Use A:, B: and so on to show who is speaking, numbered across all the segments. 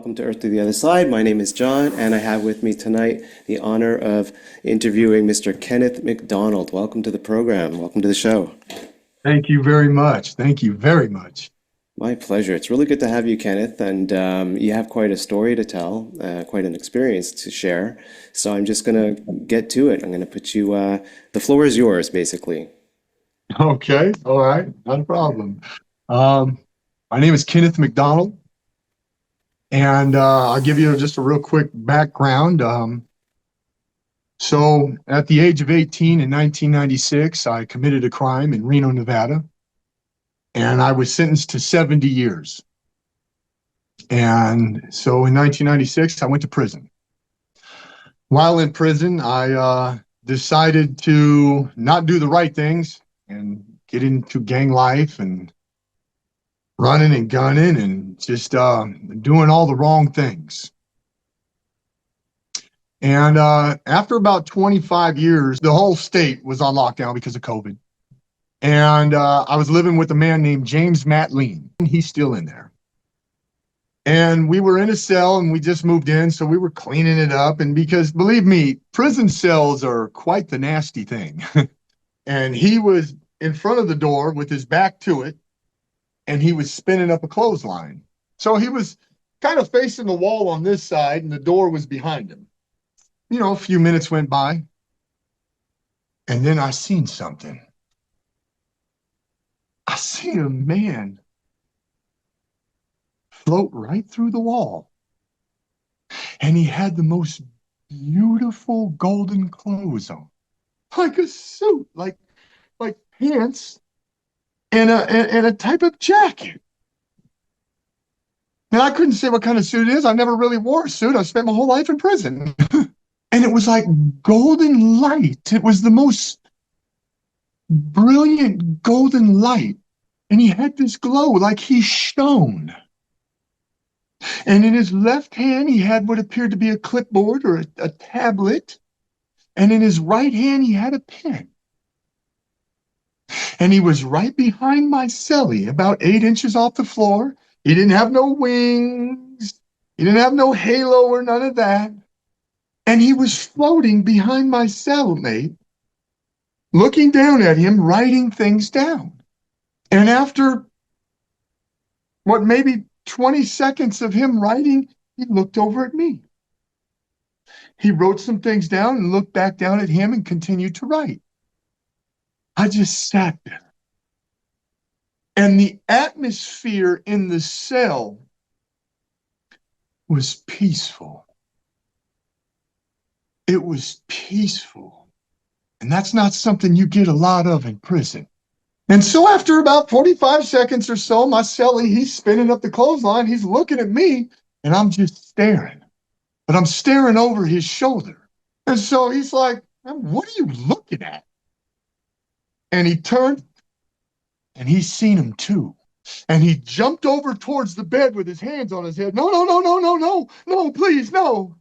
A: welcome to Earth to the Other Side. My name is John, and I have with me tonight the honor of interviewing Mr. Kenneth McDonald. Welcome to the program. Welcome to the show.
B: Thank you very much. Thank you very much.
A: My pleasure. It's really good to have you, Kenneth, and you have quite a story to tell, quite an experience to share. So I'm just going to get to it. I'm going to put you, the floor is yours, basically.
B: Okay. All right. Not a problem. Um, my name is Kenneth McDonald, and I'll give you just a real quick background. So, at the age of 18 in 1996, I committed a crime in Reno, Nevada, and I was sentenced to 70 years. And so in 1996, I went to prison. While in prison, I decided to not do the right things and get into gang life and running and gunning and just doing all the wrong things. And after about 25 years, the whole state was on lockdown because of COVID. And I was living with a man named James Matt Lean. He's still in there. And we were in a cell and we just moved in, so we were cleaning it up. And because, believe me, prison cells are quite the nasty thing. And he was in front of the door with his back to it, and he was spinning up a clothesline. So he was kind of facing the wall on this side, and the door was behind him. You know, a few minutes went by, and then I seen something. I seen a man float right through the wall, and he had the most beautiful golden clothes on, like a suit, like pants and a type of jacket. Now, I couldn't say what kind of suit it is. I never really wore a suit. I spent my whole life in prison. And it was like golden light. It was the most brilliant golden light. And he had this glow like he shone. And in his left hand, he had what appeared to be a clipboard or a tablet. And in his right hand, he had a pen. And he was right behind my cellie, about 8 inches off the floor. He didn't have no wings. He didn't have no halo or none of that. And he was floating behind my cellmate, looking down at him, writing things down. And after what, maybe 20 seconds of him writing, he looked over at me. He wrote some things down and looked back down at him and continued to write. I just sat there. And the atmosphere in the cell was peaceful. It was peaceful. And that's not something you get a lot of in prison. And so after about 45 seconds or so, my cellie, he's spinning up the clothesline. He's looking at me, and I'm just staring. But I'm staring over his shoulder. And so he's like, "What are you looking at?" And he turned, and he's seen him too. And he jumped over towards the bed with his hands on his head. "No, no, no, no, no, no, no, please, no."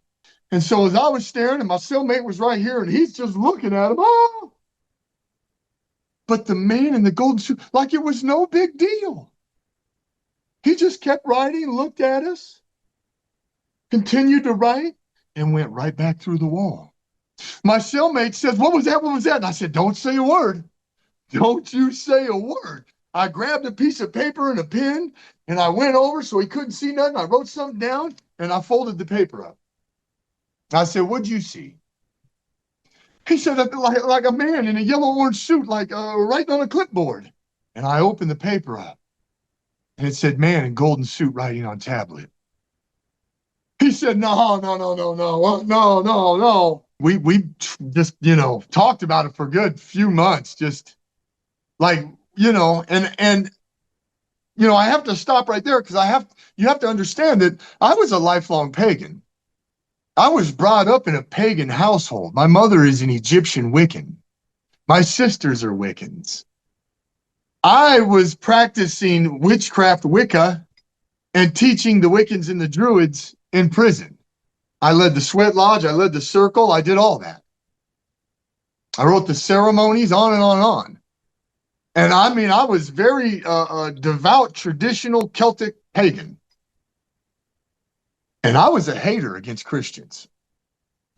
B: And so as I was staring, and my cellmate was right here, and he's just looking at him. Oh! But the man in the golden suit, like it was no big deal. He just kept writing, looked at us, continued to write, and went right back through the wall. My cellmate says, "What was that? What was that?" And I said, "Don't say a word. Don't you say a word." I grabbed a piece of paper and a pen, and I went over so he couldn't see nothing. I wrote something down, and I folded the paper up. I said, "What'd you see?" He said, like a man in a yellow-orange suit, like writing on a clipboard. And I opened the paper up, and it said, "Man in golden suit writing on tablet." He said, "No, no, no, no, no, no, no, no." We just, talked about it for a good few months, just like, and I have to stop right there because you have to understand that I was a lifelong pagan. I was brought up in a pagan household. My mother is an Egyptian Wiccan. My sisters are Wiccans. I was practicing witchcraft Wicca and teaching the Wiccans and the Druids in prison. I led the sweat lodge. I led the circle. I did all that. I wrote the ceremonies, on and on and on. And I mean, I was very devout, traditional Celtic pagan. And I was a hater against Christians.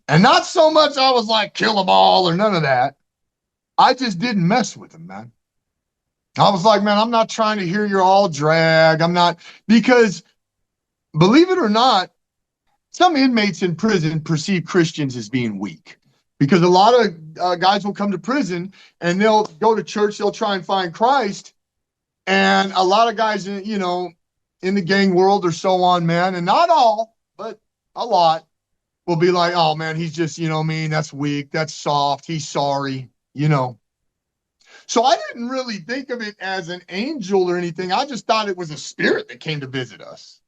B: And not so much I was like, kill them all or none of that. I just didn't mess with them, man. I was like, man, I'm not trying to hear your all drag. I'm not, because believe it or not, some inmates in prison perceive Christians as being weak. Because a lot of guys will come to prison and they'll go to church, they'll try and find Christ. And a lot of guys, you know, in the gang world or so on, man, and not all, but a lot, will be like, oh man, he's just, you know, mean, that's weak, that's soft, he's sorry, you know. So I didn't really think of it as an angel or anything. I just thought it was a spirit that came to visit us.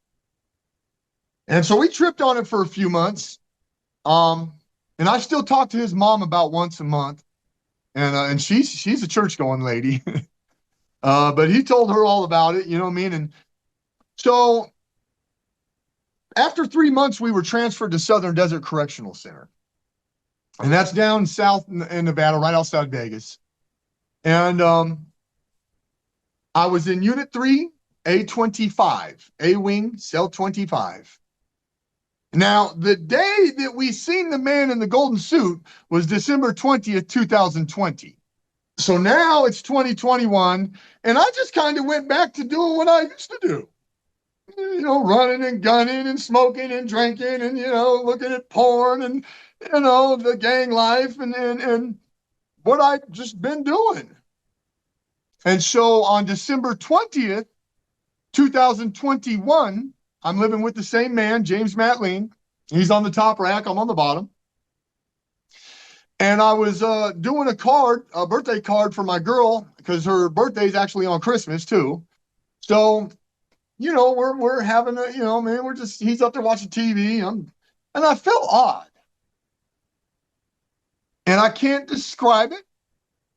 B: And so we tripped on it for a few months. And I still talk to his mom about once a month. And she's a church going lady. But he told her all about it, you know what I mean? And so after 3 months, we were transferred to Southern Desert Correctional Center. And that's down south in Nevada, right outside Vegas. And I was in Unit 3, A25, A Wing, Cell 25. Now, the day that we seen the man in the golden suit was December 20th, 2020. So now it's 2021, and I just kind of went back to doing what I used to do. You know, running and gunning and smoking and drinking and, you know, looking at porn and, you know, the gang life and what I've just been doing. And so on December 20th, 2021, I'm living with the same man, James Matleen. He's on the top rack, I'm on the bottom. And I was doing a birthday card for my girl, because her birthday's actually on Christmas too. So, you know, we're having a, you know, man, he's up there watching TV. And I felt odd. And I can't describe it.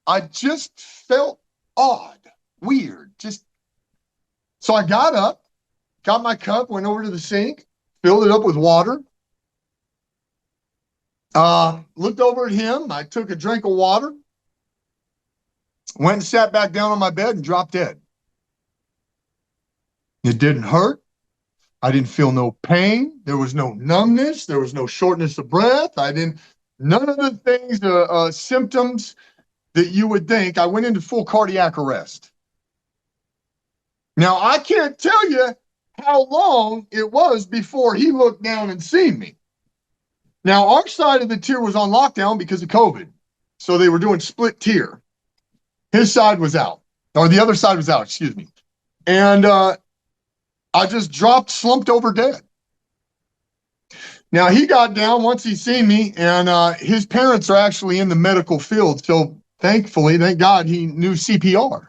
B: I just felt odd, weird. So I got up, got my cup, went over to the sink, filled it up with water. Looked over at him. I took a drink of water, went and sat back down on my bed and dropped dead. It didn't hurt. I didn't feel no pain. There was no numbness. There was no shortness of breath. None of the things, symptoms that you would think. I went into full cardiac arrest. Now, I can't tell you how long it was before he looked down and seen me. Now, our side of the tier was on lockdown because of COVID. So they were doing split tier. His side was out, or the other side was out, excuse me. And I just slumped over dead. Now, he got down once he seen me, and his parents are actually in the medical field. So thankfully, thank God, he knew CPR.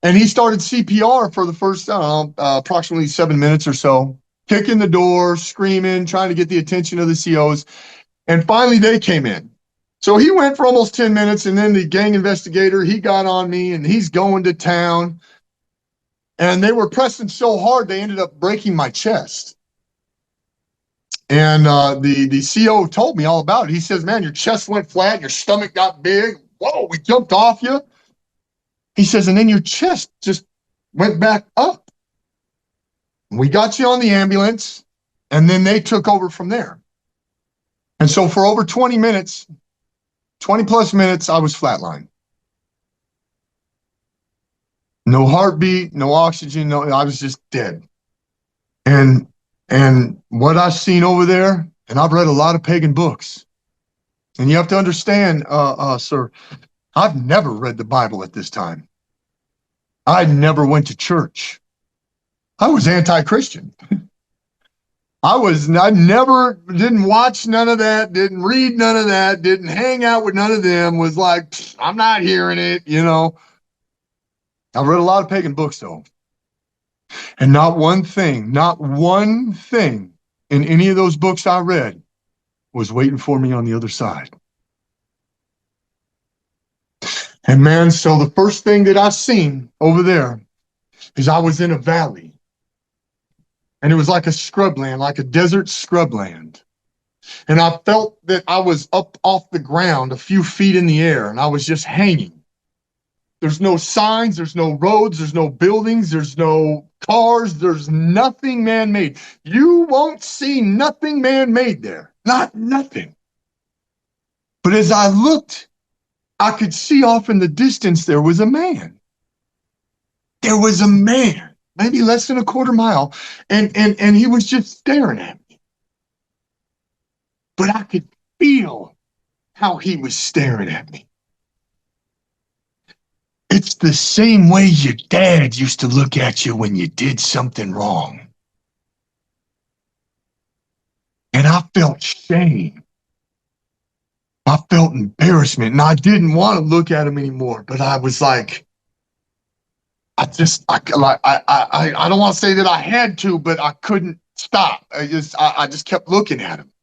B: And he started CPR for the first, approximately 7 minutes or so, kicking the door, screaming, trying to get the attention of the COs. And finally, they came in. So he went for almost 10 minutes, and then the gang investigator, he got on me, and he's going to town. And they were pressing so hard, they ended up breaking my chest. And the CO told me all about it. He says, man, your chest went flat, your stomach got big. Whoa, we jumped off you. He says, and then your chest just went back up. We got you on the ambulance, and then they took over from there. And so for over 20 minutes, 20 plus minutes, I was flatlined. No heartbeat, no oxygen, I was just dead. And what I've seen over there, and I've read a lot of pagan books. And you have to understand, sir, I've never read the Bible at this time. I never went to church. I was anti-Christian. I never didn't watch none of that, didn't read none of that, didn't hang out with none of them, was like, I'm not hearing it, you know. I've read a lot of pagan books though. And not one thing in any of those books I read was waiting for me on the other side. And man, so the first thing that I seen over there is I was in a valley. And it was like a scrubland, like a desert scrubland. And I felt that I was up off the ground a few feet in the air, and I was just hanging. There's no signs, there's no roads, there's no buildings, there's no cars, there's nothing man-made. You won't see nothing man-made there. Not nothing. But as I looked, I could see off in the distance there was a man. There was a man, maybe less than a quarter mile, and he was just staring at me. But I could feel how he was staring at me. It's the same way your dad used to look at you when you did something wrong. And I felt shame. I felt embarrassment, and I didn't want to look at him anymore. But I was like, I don't want to say that I had to, but I couldn't stop. I just kept looking at him.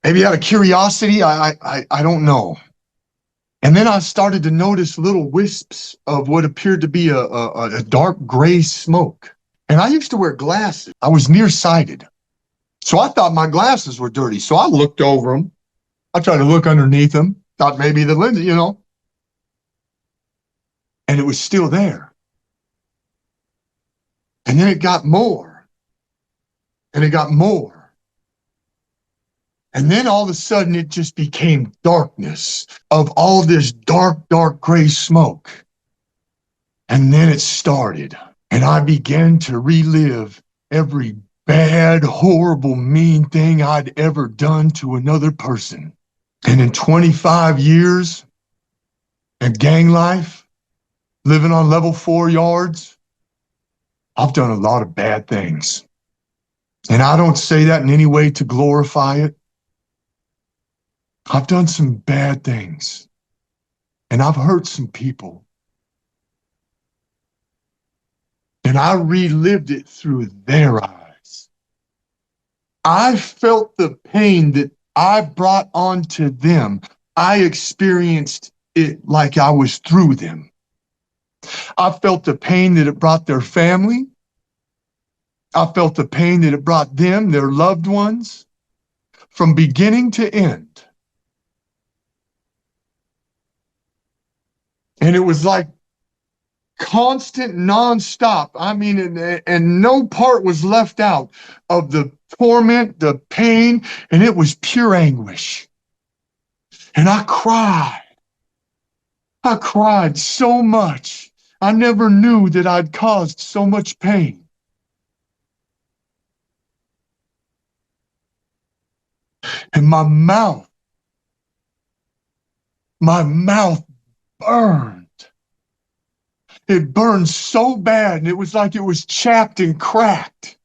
B: Maybe out of curiosity, I don't know. And then I started to notice little wisps of what appeared to be a dark gray smoke. And I used to wear glasses. I was nearsighted. So I thought my glasses were dirty. So I looked over them. I tried to look underneath them. Thought maybe the lens, And it was still there. And then it got more. And it got more. And then all of a sudden it just became darkness of all this dark, dark gray smoke. And then it started. And I began to relive every bad, horrible, mean thing I'd ever done to another person. And in 25 years of gang life, living on level 4 yards, I've done a lot of bad things. And I don't say that in any way to glorify it. I've done some bad things, and I've hurt some people. And I relived it through their eyes. I felt the pain that I brought onto them. I experienced it like I was through them. I felt the pain that it brought their family. I felt the pain that it brought them, their loved ones, from beginning to end. And it was like constant, nonstop. I mean, and no part was left out of the torment, the pain, and it was pure anguish. And I cried. I cried so much. I never knew that I'd caused so much pain. And my mouth burned. It burned so bad, and it was like it was chapped and cracked.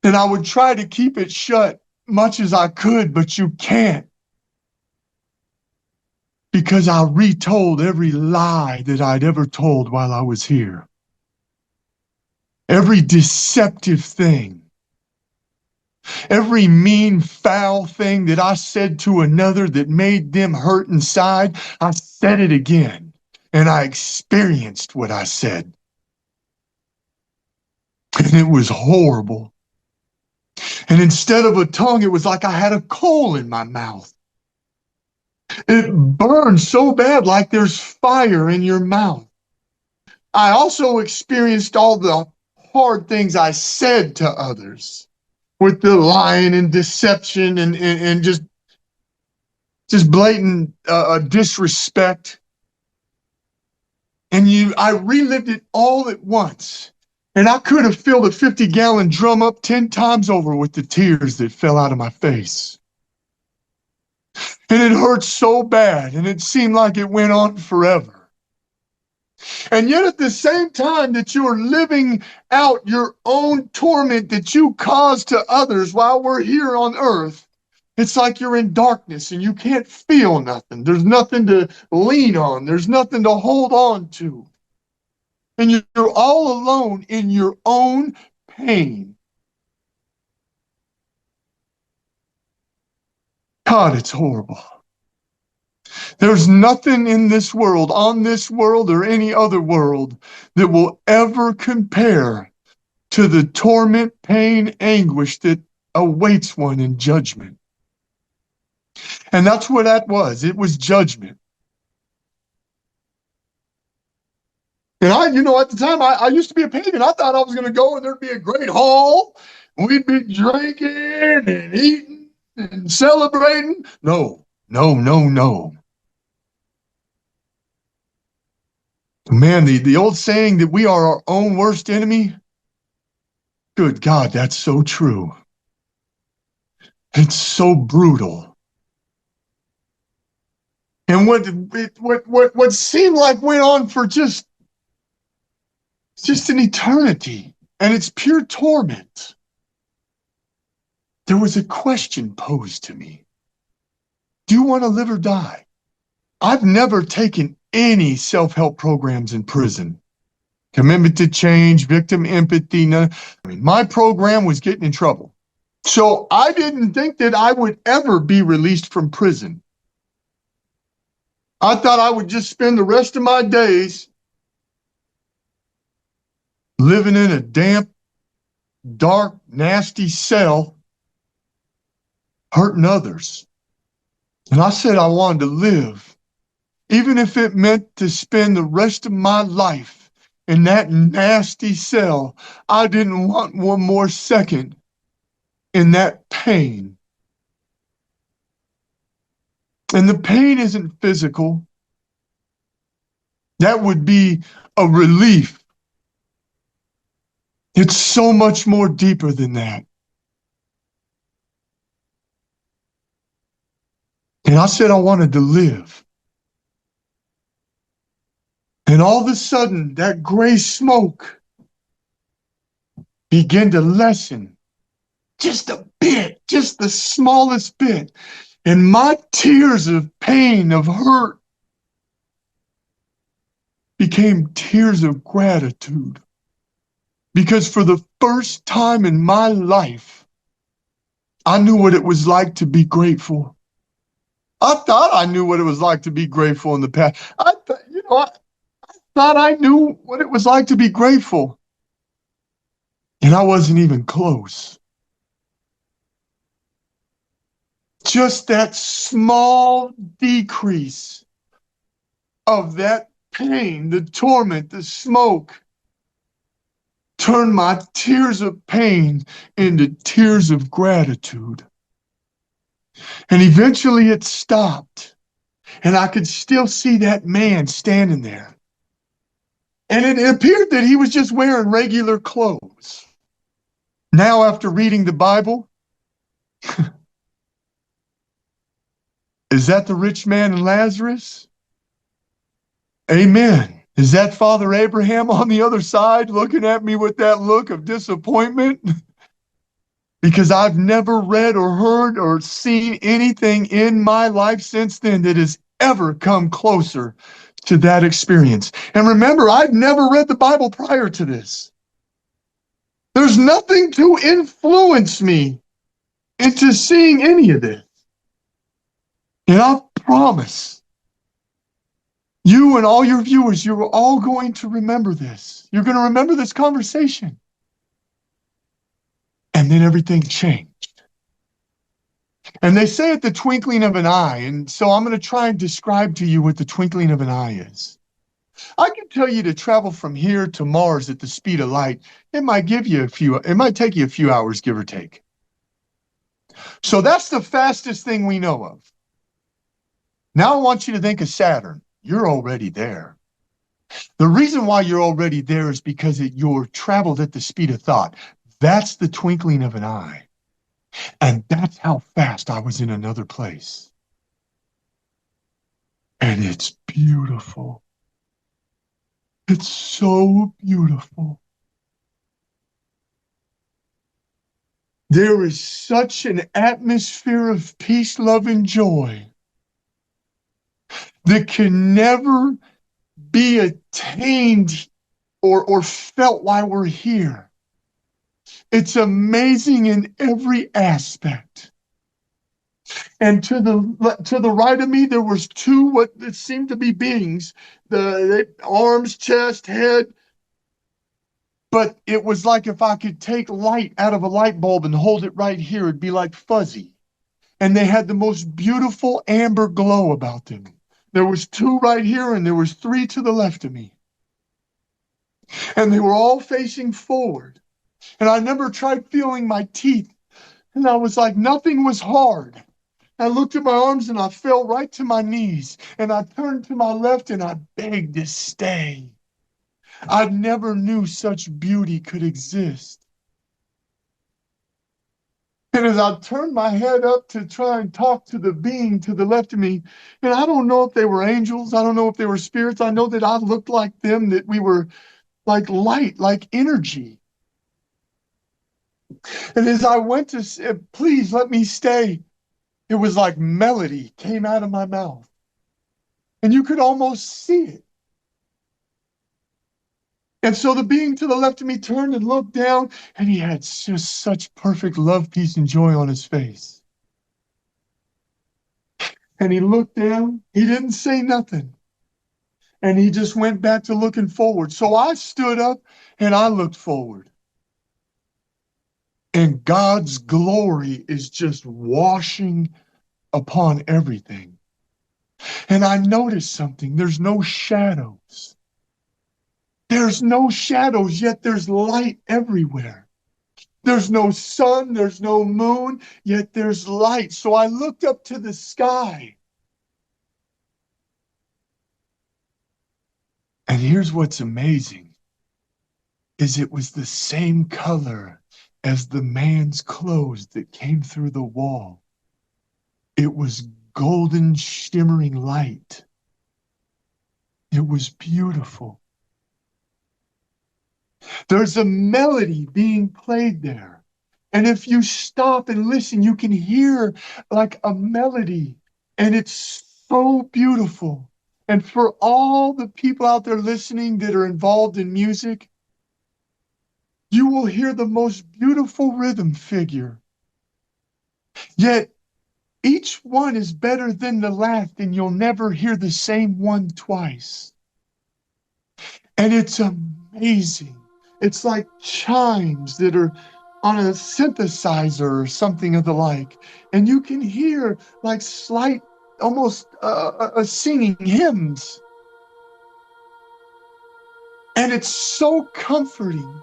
B: And I would try to keep it shut much as I could, but you can't. Because I retold every lie that I'd ever told while I was here. Every deceptive thing. Every mean, foul thing that I said to another that made them hurt inside, I said it again. And I experienced what I said. And it was horrible. And instead of a tongue, it was like I had a coal in my mouth. It burned so bad, like there's fire in your mouth. I also experienced all the hard things I said to others. With the lying and deception and just blatant disrespect. And I relived it all at once. And I could have filled a 50-gallon drum up 10 times over with the tears that fell out of my face. And it hurt so bad, and it seemed like it went on forever. And yet at the same time that you are living out your own torment that you cause to others while we're here on earth, it's like you're in darkness and you can't feel nothing. There's nothing to lean on. There's nothing to hold on to. And you're all alone in your own pain. God, it's horrible. There's nothing in this world, on this world, or any other world that will ever compare to the torment, pain, anguish that awaits one in judgment. And that's what that was. It was judgment. And at the time, I used to be a pagan. I thought I was going to go and there'd be a great hall. We'd be drinking and eating and celebrating. No, no, no, no. Man, the old saying that we are our own worst enemy, good God, that's so true. It's so brutal. And what seemed like went on for just an eternity, and it's pure torment. There was a question posed to me. Do you want to live or die? I've never taken any self-help programs in prison. Commitment to change, victim empathy. None. I mean, my program was getting in trouble. So I didn't think that I would ever be released from prison. I thought I would just spend the rest of my days living in a damp, dark, nasty cell, hurting others. And I said I wanted to live, even if it meant to spend the rest of my life in that nasty cell. I didn't want one more second in that pain. And the pain isn't physical. That would be a relief. It's so much more deeper than that. And I said I wanted to live. And all of a sudden, that gray smoke began to lessen just a bit, just the smallest bit. And my tears of pain, of hurt, became tears of gratitude. Because for the first time in my life, I knew what it was like to be grateful. I thought I knew what it was like to be grateful in the past. I thought I knew what it was like to be grateful. And I wasn't even close. Just that small decrease of that pain, the torment, the smoke, turned my tears of pain into tears of gratitude. And eventually it stopped. And I could still see that man standing there. And it appeared that he was just wearing regular clothes. Now, after reading the Bible, is that the rich man and Lazarus? Amen. Is that Father Abraham on the other side looking at me with that look of disappointment? Because I've never read or heard or seen anything in my life since then that has ever come closer to that experience. And remember, I've never read the Bible prior to this. There's nothing to influence me into seeing any of this. And I promise you and all your viewers, you're all going to remember this. You're going to remember this conversation. And then everything changed. And they say at the twinkling of an eye, and so I'm going to try and describe to you what the twinkling of an eye is. I can tell you to travel from here to Mars at the speed of light. It might take you a few hours, give or take. So that's the fastest thing we know of. Now I want you to think of Saturn. You're already there. The reason why you're already there is because you're traveled at the speed of thought. That's the twinkling of an eye. And that's how fast I was in another place. And it's beautiful. It's so beautiful. There is such an atmosphere of peace, love, and joy that can never be attained or felt while we're here. It's amazing in every aspect. And to the right of me, there was two what seemed to be beings, the arms, chest, head. But it was like if I could take light out of a light bulb and hold it right here, it'd be like fuzzy. And they had the most beautiful amber glow about them. There was two right here, and there was three to the left of me. and they were all facing forward. And I never tried feeling my teeth, and I was like, nothing was hard. I looked at my arms and I fell right to my knees, and I turned to my left and I begged to stay. I never knew such beauty could exist. And as I turned my head up to try and talk to the being to the left of me, and I don't know if they were angels, I don't know if they were spirits, I know that I looked like them, that we were like light, like energy. And as I went to say, please let me stay, it was like melody came out of my mouth. And you could almost see it. And so the being to the left of me turned and looked down, and he had just such perfect love, peace, and joy on his face. And he looked down, he didn't say nothing. And he just went back to looking forward. So I stood up and I looked forward. And God's glory is just washing upon everything. And I noticed something. There's no shadows. There's no shadows, yet there's light everywhere. There's no sun, there's no moon, yet there's light. So I looked up to the sky. And here's what's amazing, is it was the same color as the man's clothes that came through the wall. It was golden, shimmering light. It was beautiful. There's a melody being played there. And if you stop and listen, you can hear like a melody. And it's so beautiful. And for all the people out there listening that are involved in music, you will hear the most beautiful rhythm figure. Yet each one is better than the last, and you'll never hear the same one twice. And it's amazing. It's like chimes that are on a synthesizer or something of the like. And you can hear like slight, almost singing hymns. And it's so comforting.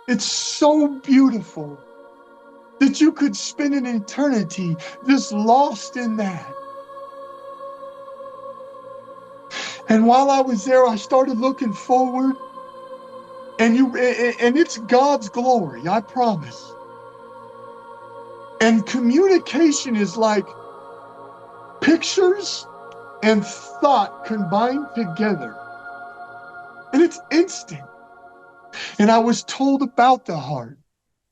B: It's so beautiful that you could spend an eternity just lost in that. And while I was there, I started looking forward, and it's God's glory, I promise. And communication is like pictures and thought combined together. And it's instant. And I was told about the heart.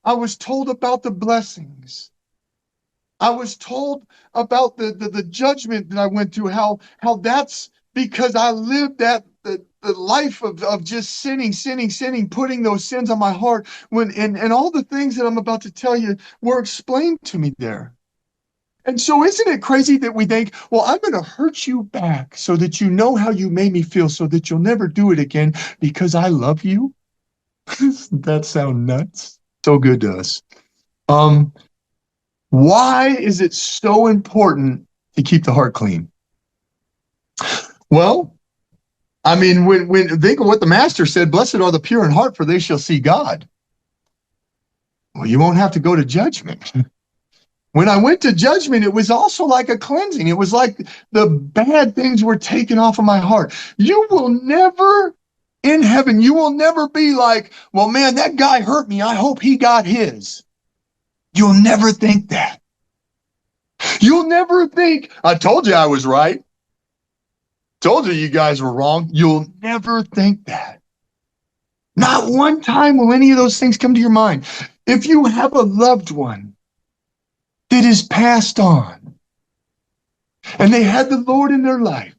B: I was told about the blessings. I was told about the judgment that I went through, how that's because I lived the life of just sinning, putting those sins on my heart. And all the things that I'm about to tell you were explained to me there. And so isn't it crazy that we think, well, I'm going to hurt you back so that you know how you made me feel so that you'll never do it again because I love you? Doesn't that sound nuts? So good to us. Why is it so important to keep the heart clean? Well, I mean, when think of what the master said, blessed are the pure in heart, for they shall see God. Well, you won't have to go to judgment. When I went to judgment, it was also like a cleansing. It was like the bad things were taken off of my heart. You will never, in heaven, you will never be like, well, man, that guy hurt me. I hope he got his. You'll never think that. You'll never think, I told you I was right. Told you guys were wrong. You'll never think that. Not one time will any of those things come to your mind. If you have a loved one that is passed on and they had the Lord in their life,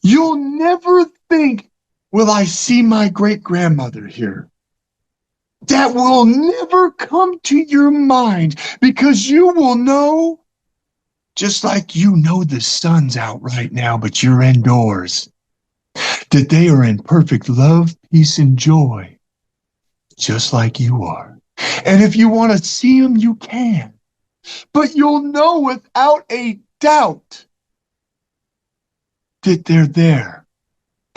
B: you'll never think, will I see my great-grandmother here? That will never come to your mind because you will know, just like you know the sun's out right now, but you're indoors, that they are in perfect love, peace, and joy, just like you are. And if you want to see them, you can. But you'll know without a doubt that they're there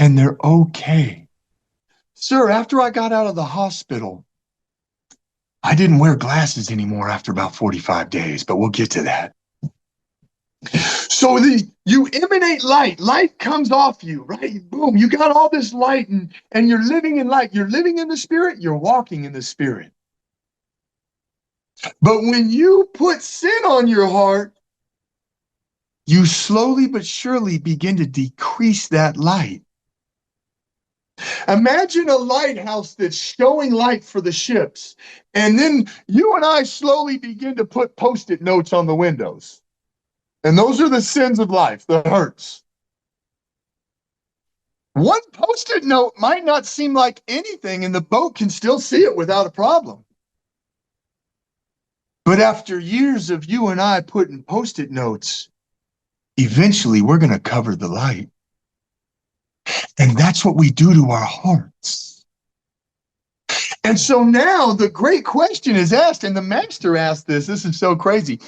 B: and they're okay. Sir, after I got out of the hospital, I didn't wear glasses anymore after about 45 days, but we'll get to that. So you emanate light. Light comes off you, right? Boom, you got all this light and you're living in light. You're living in the spirit, you're walking in the spirit. But when you put sin on your heart, you slowly but surely begin to decrease that light. Imagine a lighthouse that's showing light for the ships, and then you and I slowly begin to put post-it notes on the windows. And those are the sins of life, the hurts. One post-it note might not seem like anything, and the boat can still see it without a problem. But after years of you and I putting post-it notes, eventually we're going to cover the light. And that's what we do to our hearts. And so now the great question is asked, and the master asked this. This is so crazy.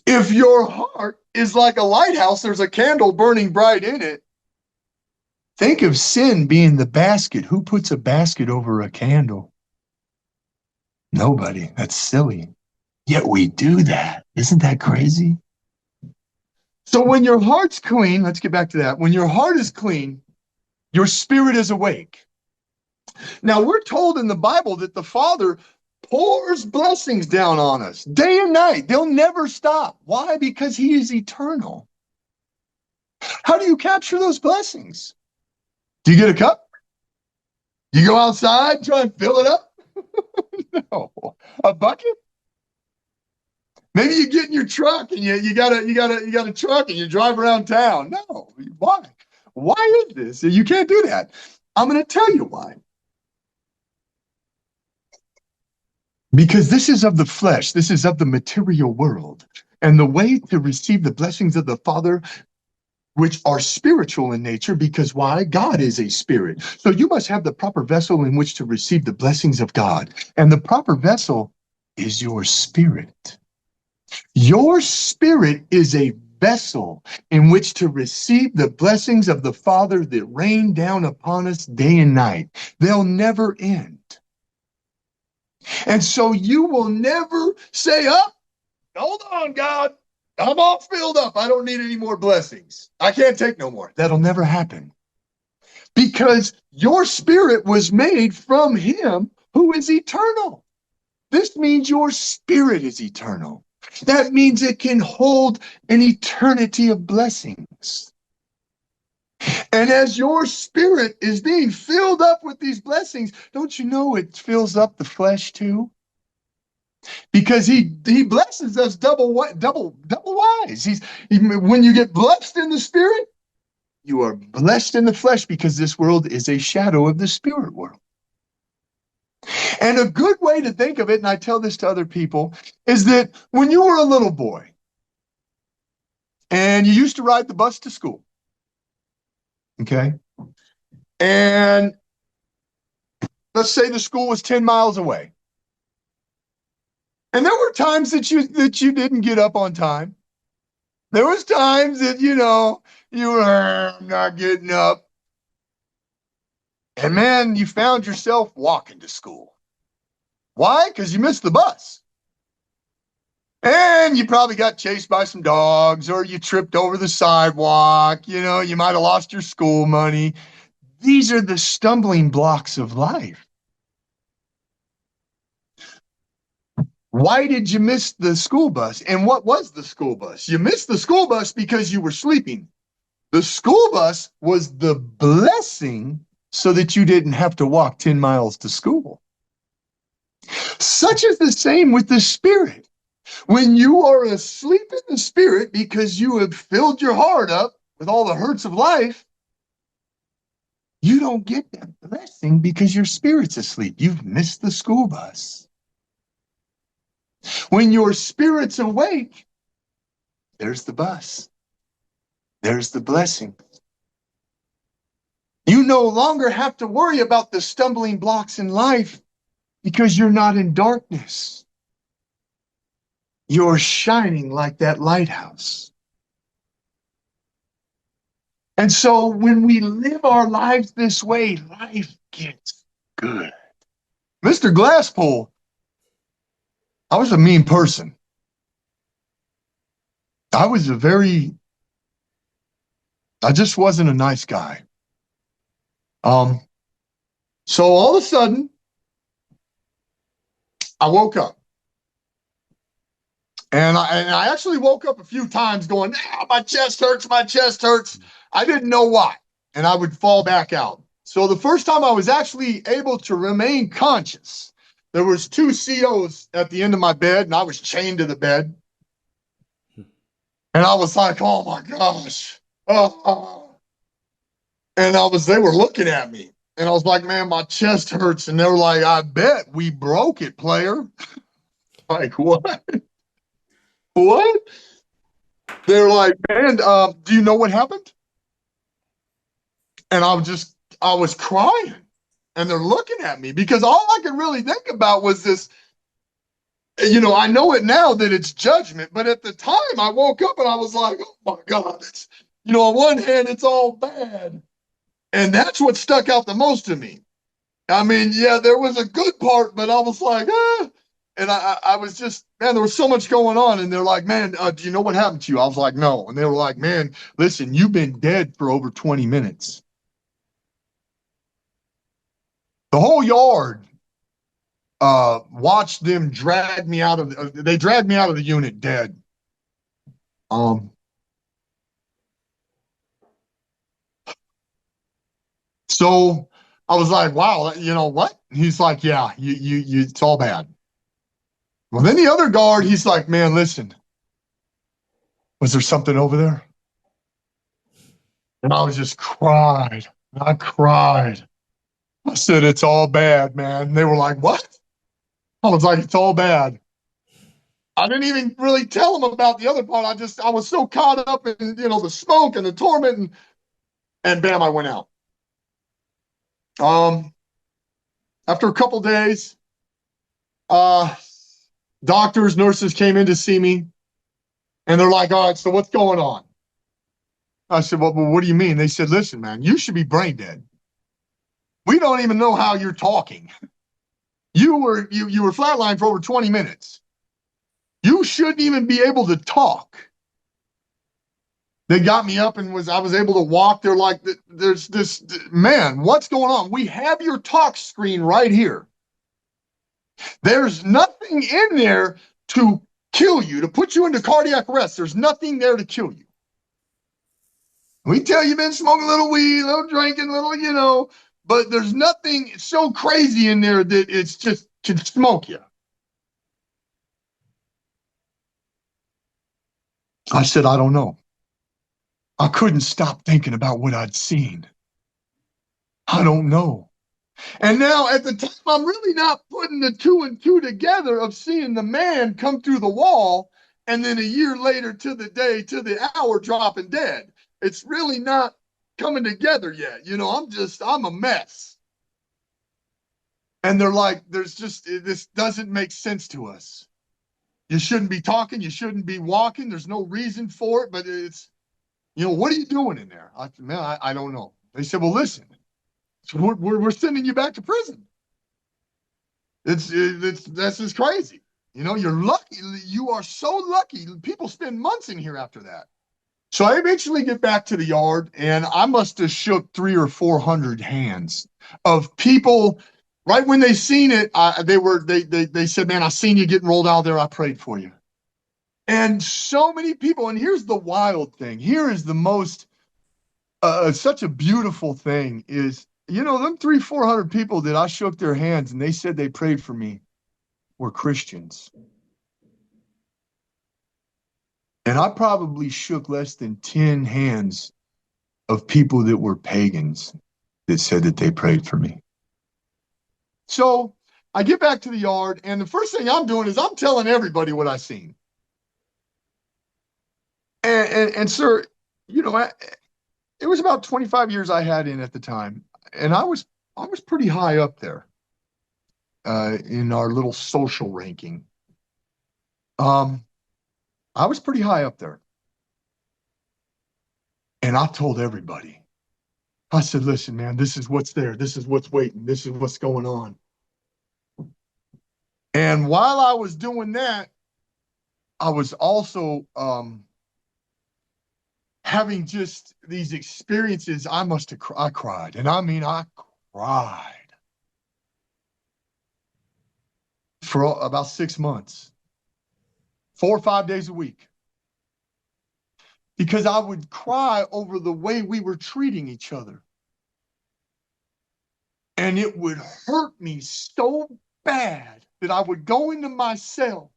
B: If your heart is like a lighthouse, there's a candle burning bright in it. Think of sin being the basket. Who puts a basket over a candle? Nobody. That's silly. Yet we do that. Isn't that crazy? So when your heart's clean, let's get back to that. When your heart is clean, your spirit is awake. Now, we're told in the Bible that the Father pours blessings down on us day and night. They'll never stop. Why? Because he is eternal. How do you capture those blessings? Do you get a cup? You go outside, try and fill it up? No. A bucket? Maybe you get in your truck and you got a truck and you drive around town. No. Why? Why is this? You can't do that. I'm going to tell you why. Because this is of the flesh. This is of the material world. And the way to receive the blessings of the Father, which are spiritual in nature, because why? God is a spirit. So you must have the proper vessel in which to receive the blessings of God. And the proper vessel is your spirit. Your spirit is a vessel in which to receive the blessings of the Father that rain down upon us day and night. They'll never end. And so you will never say, oh, hold on, God. I'm all filled up. I don't need any more blessings. I can't take no more. That'll never happen. Because your spirit was made from him who is eternal. This means your spirit is eternal. That means it can hold an eternity of blessings. And as your spirit is being filled up with these blessings, don't you know it fills up the flesh too? Because he blesses us double wise. When you get blessed in the spirit, you are blessed in the flesh, because this world is a shadow of the spirit world. And a good way to think of it, and I tell this to other people, is that when you were a little boy and you used to ride the bus to school, okay? And let's say the school was 10 miles away. And there were times that you didn't get up on time. There was times that, you were not getting up. And man, you found yourself walking to school. Why? Because you missed the bus. And you probably got chased by some dogs, or you tripped over the sidewalk. You might have lost your school money. These are the stumbling blocks of life. Why did you miss the school bus? And what was the school bus? You missed the school bus because you were sleeping. The school bus was the blessing so that you didn't have to walk 10 miles to school. Such is the same with the spirit. When you are asleep in the spirit because you have filled your heart up with all the hurts of life, you don't get that blessing because your spirit's asleep. You've missed the school bus. When your spirit's awake, there's the bus. There's the blessing. You no longer have to worry about the stumbling blocks in life because you're not in darkness. You're shining like that lighthouse. And so when we live our lives this way, life gets good. Mr. Glasspool, I was a mean person. I was a very, I just wasn't a nice guy. Um, so all of a sudden, I woke up. And I actually woke up a few times going, ah, my chest hurts, my chest hurts. I didn't know why. And I would fall back out. So the first time I was actually able to remain conscious, there was two COs at the end of my bed, and I was chained to the bed. And I was like, oh my gosh. And they were looking at me. And I was like, man, my chest hurts. And they were like, I bet we broke it, player. Like, what? What? They're like, man, do you know what happened? And I was crying. And they're looking at me because all I could really think about was this. I know it now that it's judgment, but at the time I woke up and I was like, oh my God, on one hand, it's all bad. And that's what stuck out the most to me. I mean, yeah, there was a good part, but I was like, ah. And I was just, man, there was so much going on. And they're like, man, do you know what happened to you? I was like, no. And they were like, man, listen, you've been dead for over 20 minutes. The whole yard watched them drag me out of, they dragged me out of the unit dead. Um, so I was like, wow, you know what? He's like, yeah, it's all bad. Well, then the other guard, he's like, man, listen, was there something over there? And I was just cried. I cried. I said, it's all bad, man. And they were like, what? I was like, it's all bad. I didn't even really tell them about the other part. I was so caught up in, the smoke and the torment and bam, I went out. Um, After a couple days, uh, doctors, nurses came in to see me and they're like, all right, so what's going on? I said, well, what do you mean? They said, listen, man, you should be brain dead. We don't even know how you're talking. You were flatlined for over 20 minutes. You shouldn't even be able to talk. They got me up and I was able to walk. They're like, there's this, man, what's going on? We have your talk screen right here. There's nothing in there to kill you, to put you into cardiac arrest. There's nothing there to kill you. We tell you've been smoking a little weed, a little drinking, a little, but there's nothing so crazy in there that it's just to smoke you. I said, I don't know. I couldn't stop thinking about what I'd seen. I don't know. And now at the time, I'm really not putting the two and two together of seeing the man come through the wall and then a year later to the day, to the hour dropping dead. It's really not coming together yet. I'm a mess. And they're like, this doesn't make sense to us. You shouldn't be talking. You shouldn't be walking. There's no reason for it, but it's, what are you doing in there? I don't know. They said, well, listen, so we're sending you back to prison. That's just crazy. You're lucky. You are so lucky. People spend months in here after that. So I eventually get back to the yard, and I must have shook 300 or 400 hands of people. Right when they seen it, they said, "Man, I seen you getting rolled out there. I prayed for you." And so many people. And here's the wild thing. Here is the most such a beautiful thing is, them 300-400 people that I shook their hands and they said they prayed for me were Christians. And I probably shook less than 10 hands of people that were pagans that said that they prayed for me. So I get back to the yard, and the first thing I'm doing is I'm telling everybody what I seen. And sir, it was about 25 years I had in at the time, and I was pretty high up there in our little social ranking. I was pretty high up there. And I told everybody. I said, listen, man, this is what's there. This is what's waiting. This is what's going on. And while I was doing that, I was also having just these experiences. I cried. And I mean, I cried for about 6 months, 4 or 5 days a week, because I would cry over the way we were treating each other. And it would hurt me so bad that I would go into my cell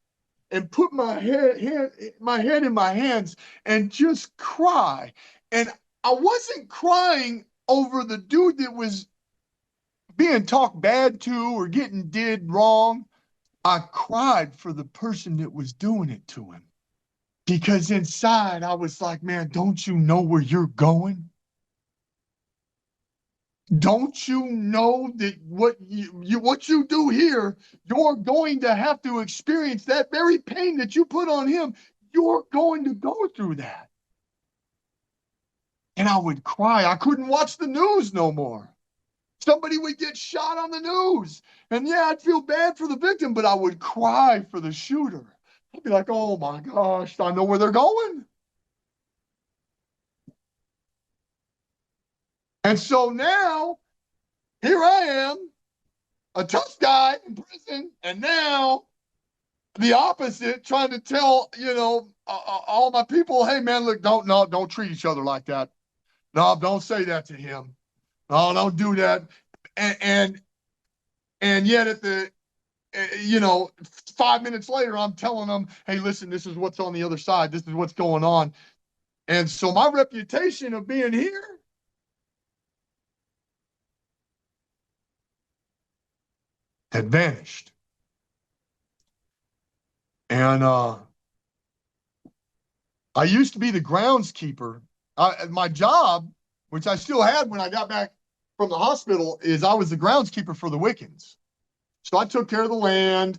B: and put my head in my hands and just cry. And I wasn't crying over the dude that was being talked bad to or getting did wrong. I cried for the person that was doing it to him. Because inside I was like, man, don't you know where you're going? Don't you know that what you do here, you're going to have to experience that very pain that you put on him. You're going to go through that. And I would cry. I couldn't watch the news no more. Somebody would get shot on the news. And yeah, I'd feel bad for the victim, but I would cry for the shooter. I'd be like, oh my gosh, I know where they're going. And so now here I am, a tough guy in prison, and now the opposite, trying to tell all my people, hey man, look, don't treat each other like that. No, don't say that to him. No, don't do that. And yet at the 5 minutes later, I'm telling them, hey, listen, this is what's on the other side. This is what's going on. And so my reputation of being here had vanished. And I used to be the groundskeeper. My job, which I still had when I got back from the hospital, is I was the groundskeeper for the Wiccans. So I took care of the land,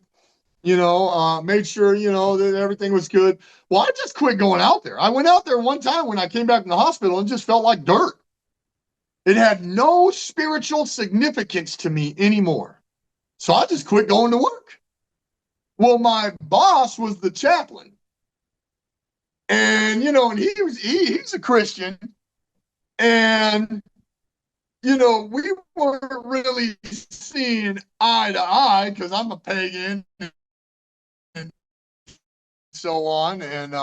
B: made sure, that everything was good. Well, I just quit going out there. I went out there one time when I came back from the hospital and just felt like dirt. It had no spiritual significance to me anymore. So I just quit going to work. Well, my boss was the chaplain. And, and he's a Christian. And, we weren't really seeing eye to eye because I'm a pagan and so on. And,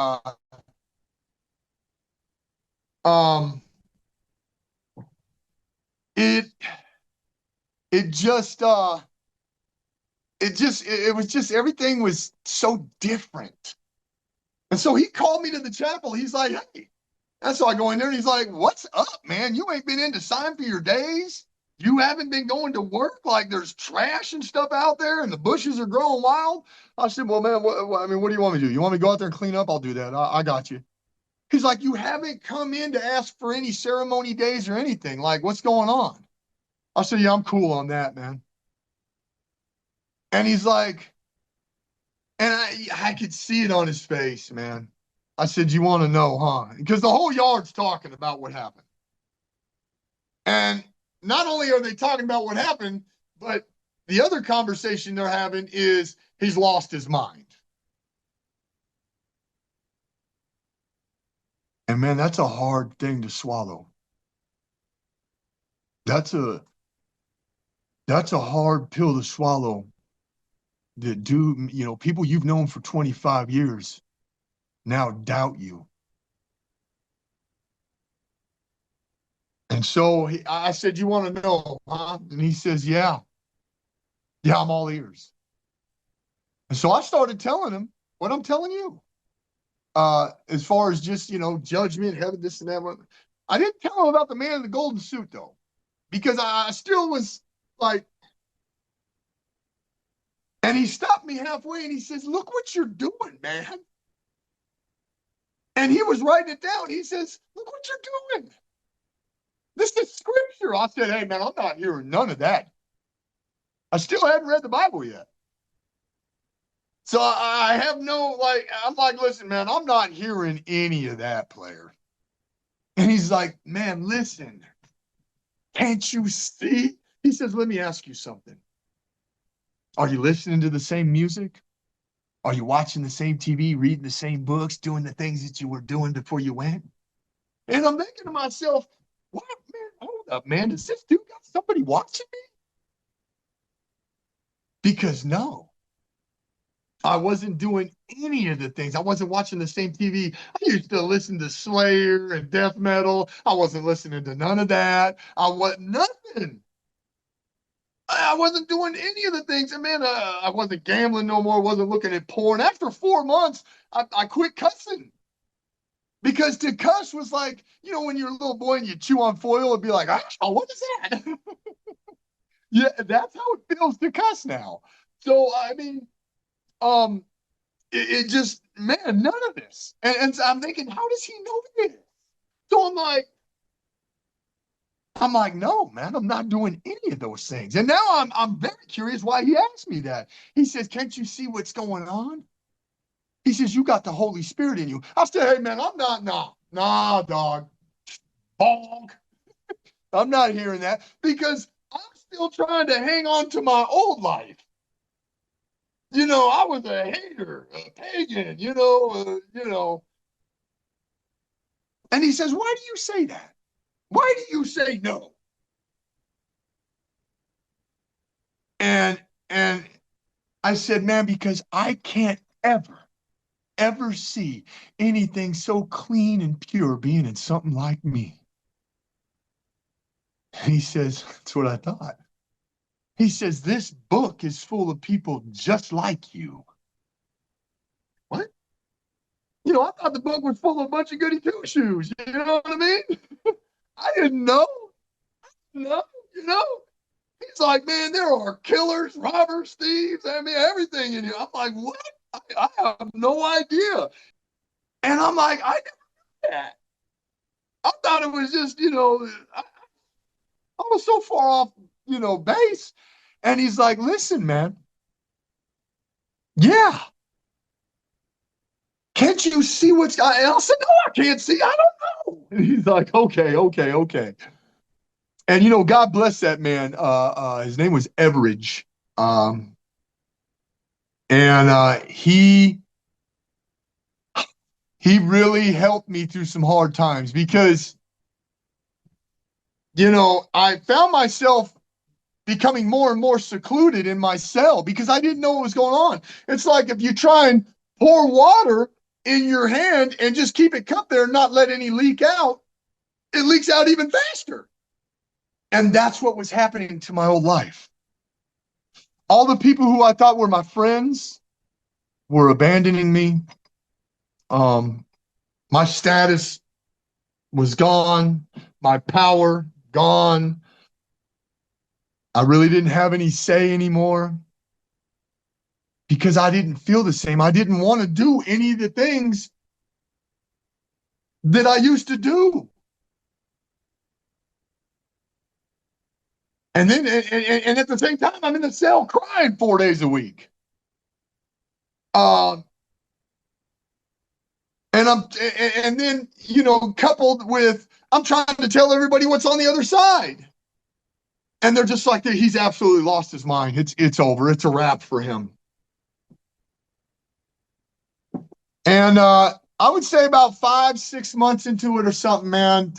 B: it was just everything was so different. And so he called me to the chapel. He's like, hey. And so I go in there and he's like, what's up, man? You ain't been in to sign for your days. You haven't been going to work. Like there's trash and stuff out there and the bushes are growing wild. I said, well, man, what do you want me to do? You want me to go out there and clean up? I'll do that. I got you. He's like, you haven't come in to ask for any ceremony days or anything. Like, what's going on? I said, yeah, I'm cool on that, man. And he's like, and I could see it on his face, man. I said, you want to know, huh? Because the whole yard's talking about what happened. And not only are they talking about what happened, but the other conversation they're having is he's lost his mind. And man, that's a hard thing to swallow. That's a hard pill to swallow. That people you've known for 25 years now doubt you. And so I said, you want to know, huh? And he says, yeah. Yeah, I'm all ears. And so I started telling him what I'm telling you. As far as just, judgment, heaven, this and that. I didn't tell him about the man in the golden suit, though, because I still was like, and he stopped me halfway and he says, look what you're doing, man. And he was writing it down. He says, look what you're doing. This is scripture. I said, hey, man, I'm not hearing none of that. I still hadn't read the Bible yet. So I have I'm like, listen, man, I'm not hearing any of that, player. And he's he's like, man, listen, can't you see? He says, let me ask you something. Are you listening to the same music? Are you watching the same TV, reading the same books, doing the things that you were doing before you went? And I'm thinking to myself, what, man? Hold up, man. Does this dude got somebody watching me? Because no, I wasn't doing any of the things. I wasn't watching the same TV. I used to listen to Slayer and death metal. I wasn't listening to none of that. I was nothing. I wasn't doing any of the things. And man, I wasn't gambling no more. Wasn't looking at porn. After 4 months, I quit cussing. Because to cuss was like, when you're a little boy and you chew on foil, it'd be like, oh, what is that? Yeah, that's how it feels to cuss now. So, I mean, um, it just, man, none of this. And so I'm thinking, how does he know this? So I'm like, no, man, I'm not doing any of those things. And now I'm very curious why he asked me that. He says, can't you see what's going on? He says, you got the Holy Spirit in you. I said, hey, man, I'm not, nah, dog. Bonk. I'm not hearing that because I'm still trying to hang on to my old life. I was a hater, a pagan, And he says, why do you say that? Why do you say no? And I said, man, because I can't ever see anything so clean and pure being in something like me. And he says, that's what I thought. He says, this book is full of people just like you. What? I thought the book was full of a bunch of goody two shoes. You know what I mean? I didn't know. No, He's like, man, there are killers, robbers, thieves. I mean, everything in here. I'm like, what? I have no idea. And I'm like, I never knew that. I thought it was just, I was so far off, base. And he's like, listen, man. Yeah. Can't you see what's and I said, no, I can't see. I don't know. And he's like, okay. And God bless that man. His name was Everidge. And he really helped me through some hard times because I found myself becoming more and more secluded in my cell because I didn't know what was going on. It's like if you try and pour water in your hand and just keep it cupped there and not let any leak out, it leaks out even faster. And that's what was happening to my old life. All the people who I thought were my friends were abandoning me. My status was gone. My power gone. I really didn't have any say anymore because I didn't feel the same. I didn't want to do any of the things that I used to do. And then, and at the same time, I'm in the cell crying 4 days a week. And and then, coupled with, I'm trying to tell everybody what's on the other side. And they're just like, he's absolutely lost his mind. It's over. It's a wrap for him. And I would say about 5-6 months into it or something, man,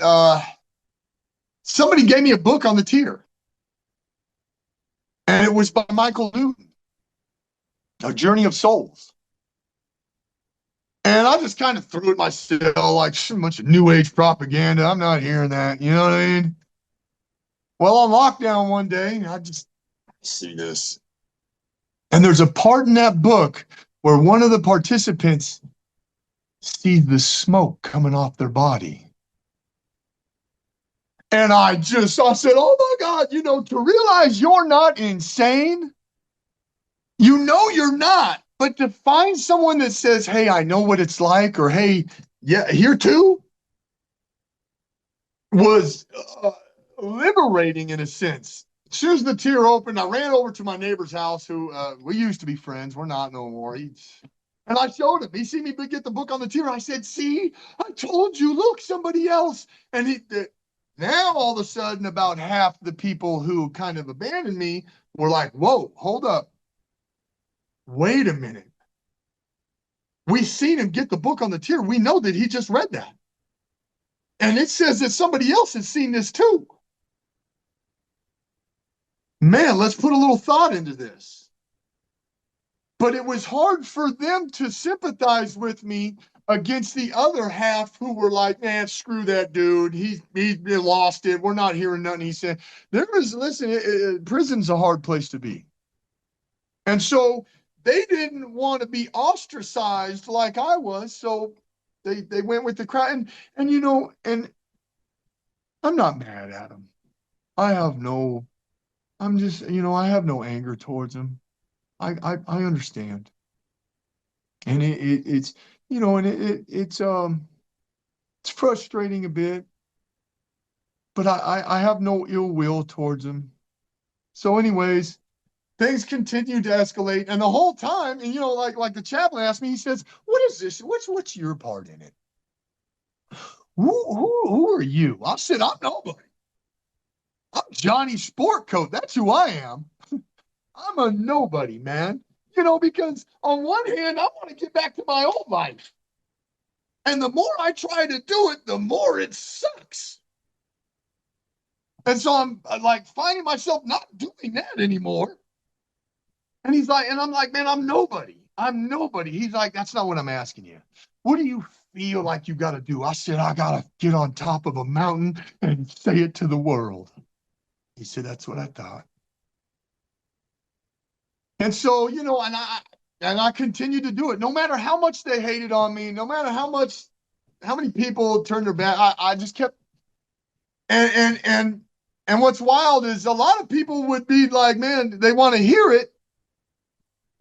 B: somebody gave me a book on the tier. And it was by Michael Newton, A Journey of Souls. And I just kind of threw it myself, like a bunch of new age propaganda. I'm not hearing that. You know what I mean? Well, on lockdown one day, I just see this. And there's a part in that book where one of the participants sees the smoke coming off their body. And I said, oh my God, to realize you're not insane, you're not. But to find someone that says, hey, I know what it's like, or hey, yeah, here too, was liberating in a sense. As soon as the tier opened, I ran over to my neighbor's house who we used to be friends. We're not no more. And I showed him. He seen me get the book on the tier. I said, see, I told you, look, somebody else. And now all of a sudden, about half the people who kind of abandoned me were like, whoa, hold up. Wait a minute. We seen him get the book on the tier. We know that he just read that. And it says that somebody else has seen this too. Man, let's put a little thought into this. But it was hard for them to sympathize with me against the other half who were like, man, screw that dude. He lost it. We're not hearing nothing he said. Listen, prison's a hard place to be. And so they didn't want to be ostracized like I was. So they went with the crowd. And I'm not mad at them. I have no, I'm just, I have no anger towards them. I understand. And it's, and it's frustrating a bit, but I have no ill will towards them. So anyways, things continue to escalate. And the whole time, and like the chaplain asked me, he says, what is this? What's your part in it? Who are you? I said, I'm nobody. I'm Johnny Sport Coat. That's who I am. I'm a nobody, man. Because on one hand, I want to get back to my old life. And the more I try to do it, the more it sucks. And so I'm like finding myself not doing that anymore. And I'm like, man, I'm nobody. I'm nobody. He's like, that's not what I'm asking you. What do you feel like you got to do? I said, I got to get on top of a mountain and say it to the world. He said, that's what I thought. And so, and I continued to do it. No matter how much they hated on me, no matter how many people turned their back, I just kept. And what's wild is a lot of people would be like, man, they want to hear it,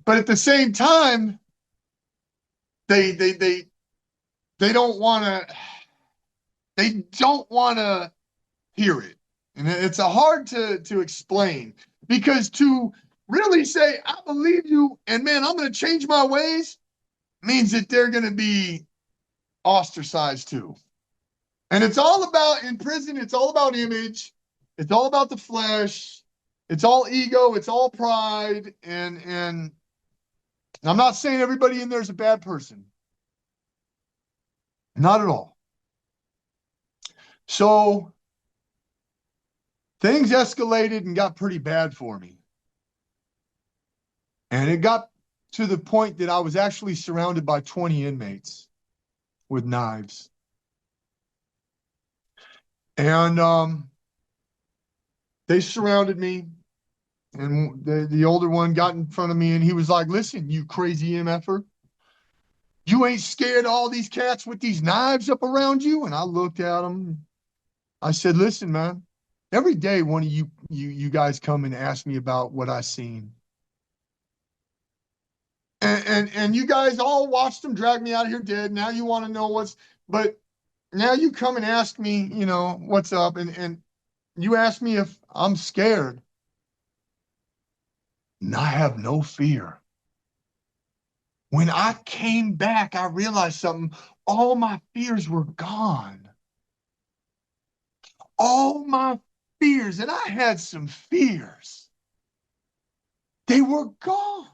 B: but at the same time, they don't want to. They don't want to hear it, and it's hard to explain because to really say I believe you, and man, I'm going to change my ways, means that they're going to be ostracized too. And it's all about in prison, it's all about image, it's all about the flesh, it's all ego, it's all pride, and I'm not saying everybody in there is a bad person. Not at all. So things escalated and got pretty bad for me. And it got to the point that I was actually surrounded by 20 inmates with knives. And they surrounded me. And the older one got in front of me and he was like, listen, you crazy MFer. You ain't scared of all these cats with these knives up around you? And I looked at him. I said, listen, man, every day one of you guys come and ask me about what I seen. And you guys all watched them drag me out of here dead. Now you want to know but now you come and ask me, what's up. And you ask me if I'm scared. And I have no fear. When I came back, I realized something. All my fears were gone. All my fears, and I had some fears. They were gone.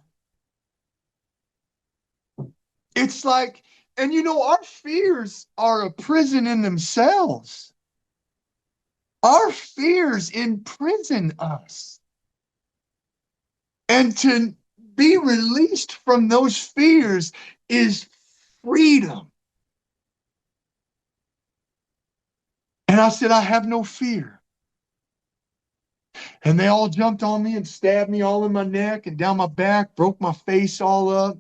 B: It's like, and our fears are a prison in themselves. Our fears imprison us. And to be released from those fears is freedom. And I said, I have no fear. And they all jumped on me and stabbed me all in my neck and down my back, broke my face all up,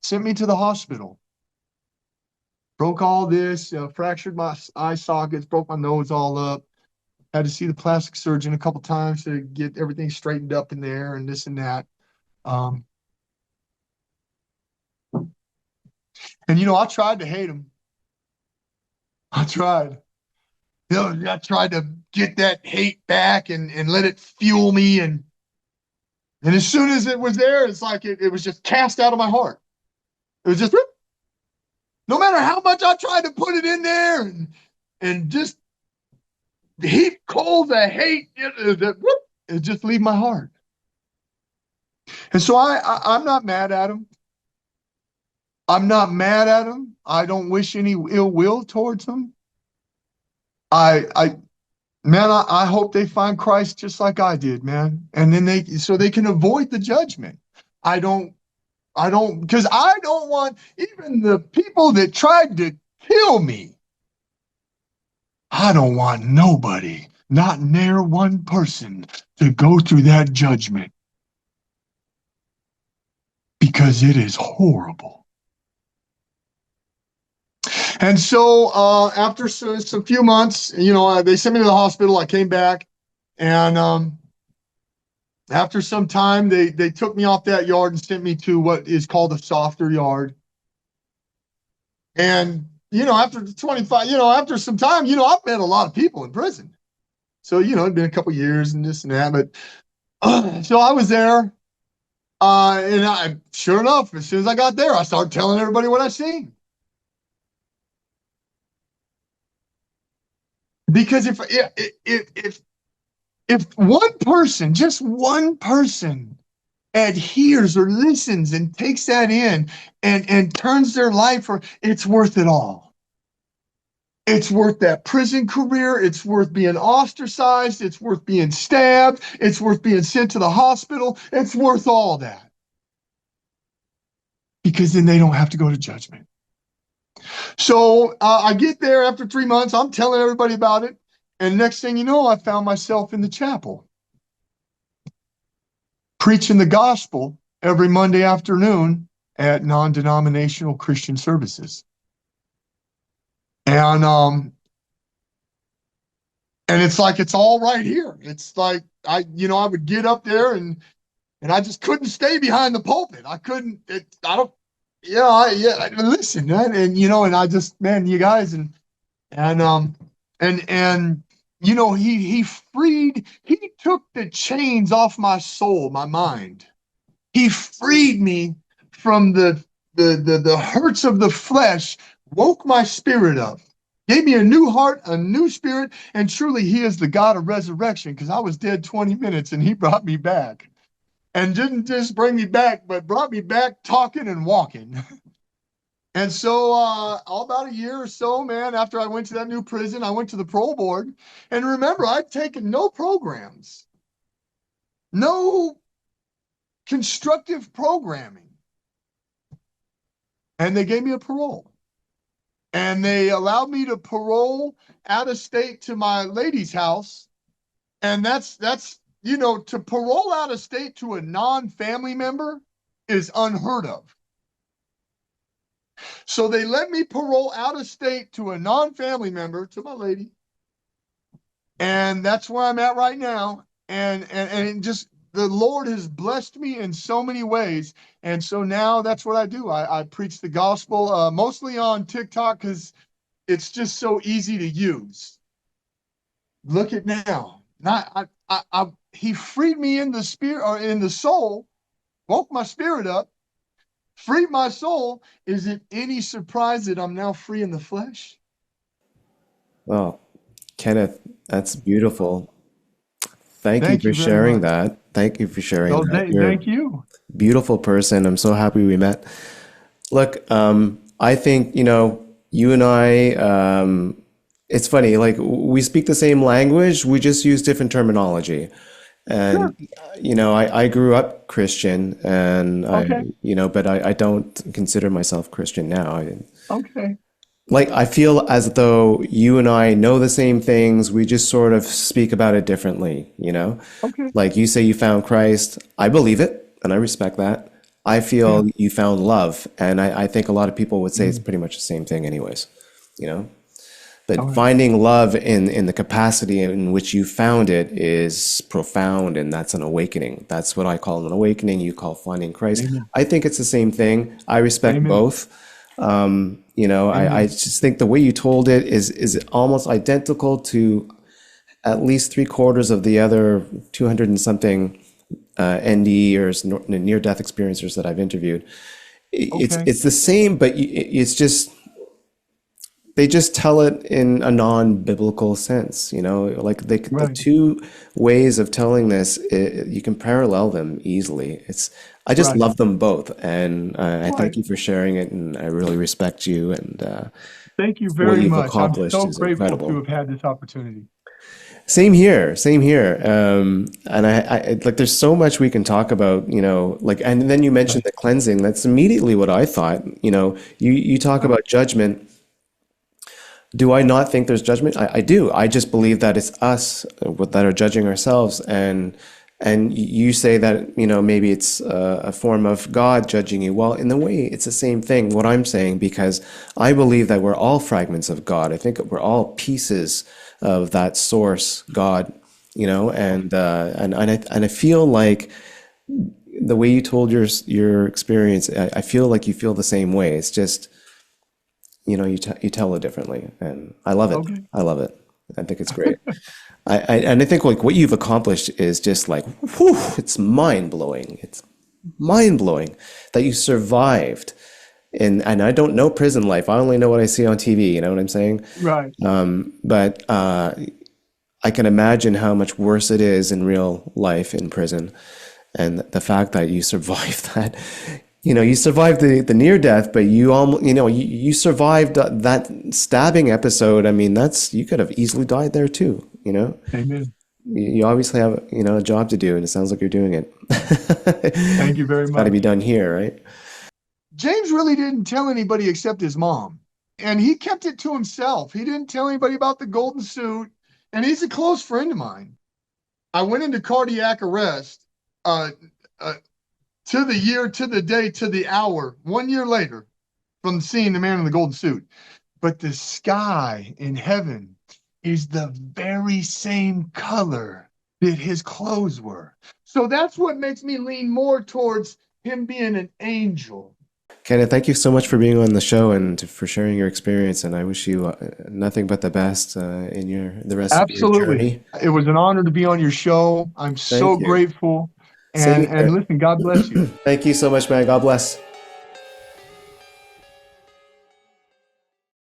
B: sent me to the hospital. Broke all this, fractured my eye sockets, broke my nose all up. Had to see the plastic surgeon a couple times to get everything straightened up in there and this and that. And I tried to hate him. I tried. I tried to get that hate back and let it fuel me. And as soon as it was there, it's like it was just cast out of my heart. It was just, no matter how much I tried to put it in there and just heap coals of hate, it just leave my heart. And so I'm not mad at him. I'm not mad at him. I don't wish any ill will towards him. I man, I hope they find Christ just like I did, man. And then so they can avoid the judgment. I don't, because I don't want even the people that tried to kill me. I don't want nobody, not near one person, to go through that judgment because it is horrible. And so after some few months, they sent me to the hospital. I came back, and after some time, they took me off that yard and sent me to what is called a softer yard. And after 25, after some time, I've met a lot of people in prison. So it'd been a couple years and this and that, but so I was there, and sure enough, as soon as I got there, I started telling everybody what I seen. Because if one person, just one person, adheres or listens and takes that in and turns their life, or it's worth it all. It's worth that prison career. It's worth being ostracized. It's worth being stabbed. It's worth being sent to the hospital. It's worth all that. Because then they don't have to go to judgment. So I get there after 3 months. I'm telling everybody about it. And next thing you know, I found myself in the chapel preaching the gospel every Monday afternoon at non-denominational Christian services. And it's like it's all right here. It's like I would get up there and I just couldn't stay behind the pulpit. I couldn't. I don't. Listen, man, and I just, man, you guys, and he took the chains off my soul, my mind. He freed me from the hurts of the flesh, woke my spirit up, gave me a new heart, a new spirit, and truly he is the God of resurrection, because I was dead 20 minutes and he brought me back. And didn't just bring me back, but brought me back talking and walking. And so all about a year or so, man, after I went to that new prison, I went to the parole board. And remember, I'd taken no programs, no constructive programming. And they gave me a parole. And they allowed me to parole out of state to my lady's house. And that's to parole out of state to a non-family member is unheard of. So they let me parole out of state to a non-family member, to my lady. And that's where I'm at right now. And just the Lord has blessed me in so many ways. And so now that's what I do. I preach the gospel, mostly on TikTok, because it's just so easy to use. Look at now. He freed me in the spirit, or in the soul, woke my spirit up, freed my soul. Is it any surprise that I'm now free in the flesh?
A: Well, Kenneth, that's beautiful. Thank you
B: Thank
A: for
B: you very
A: sharing
B: much.
A: that. Thank you for sharing
B: So
A: that. You're a
B: thank you.
A: beautiful person. I'm so happy we met. Look, I think, you and I, it's funny, like we speak the same language, we just use different terminology.
B: Sure.
A: And, I grew up Christian and
B: Okay.
A: but I don't consider myself Christian now.
B: Okay.
A: I feel as though you and I know the same things, we just sort of speak about it differently.
B: Okay.
A: Like you say you found Christ, I believe it and I respect that. I
B: Yeah.
A: feel you found love, and I think a lot of people would say it's
B: Mm.
A: pretty much the same thing anyways, you know? But
B: All right.
A: finding love in the capacity in which you found it is profound, and that's an awakening. That's what I call an awakening. You call finding Christ.
B: Amen.
A: I think it's the same thing. I respect
B: Amen.
A: both. I
B: Amen.
A: just think the way you told it is almost identical to at least three quarters of the other 200 and something NDEers, near-death experiencers that I've interviewed.
B: Okay.
A: it's the same, but it's just they just tell it in a non-biblical sense, you know, like the
B: Right.
A: two ways of telling this, you can parallel them easily. I just
B: Right.
A: love them both, and I thank
B: Right.
A: you for sharing it, and I really respect you, and
B: Thank you
A: what
B: very
A: you've
B: much. I'm
A: accomplished
B: so
A: is
B: grateful to
A: incredible.
B: have had this opportunity.
A: Same here, same here. And like, there's so much we can talk about, you know, like, and then you mentioned
B: Right.
A: the cleansing. That's immediately what I thought. You know, you talk
B: Right.
A: about judgment. Do I not think there's judgment? I do. I just believe that it's us that are judging ourselves, and you say that, you know, maybe it's a form of God judging you. Well, in the way, it's the same thing. What I'm saying, because I believe that we're all fragments of God. I think we're all pieces of that source, God. You know, and I feel like the way you told your experience, I feel like you feel the same way. It's just, you know, you tell it differently, and I love it.
B: Okay.
A: I love it. I think it's great. And I think like what you've accomplished is just like, whew, it's mind blowing. It's mind blowing that you survived. And I don't know prison life. I only know what I see on TV. You know what I'm saying?
B: Right.
A: But I can imagine how much worse it is in real life in prison, and the fact that you survived that. You know, you survived the near death, but you almost, you know, you survived that stabbing episode. I mean, that's, you could have easily died there too. You know,
B: Amen.
A: you obviously have, you know, a job to do, and it sounds like you're doing it.
B: Thank you very
A: It's got to be
B: much.
A: done here, right?
B: James really didn't tell anybody except his mom, and he kept it to himself. He didn't tell anybody about the golden suit, and he's a close friend of mine. I went into cardiac arrest uh, uh, to the year, to the day, to the hour, 1 year later from seeing the man in the golden suit. But the sky in heaven is the very same color that his clothes were. So that's what makes me lean more towards him being an angel.
A: Kenneth, thank you so much for being on the show and for sharing your experience. And I wish you nothing but the best in the rest of your
B: Absolutely.
A: journey.
B: It was an honor to be on your show. I'm so
A: Thank you.
B: grateful.
A: Same
B: And
A: here.
B: listen, God bless you.
A: Thank you so much, man. God bless.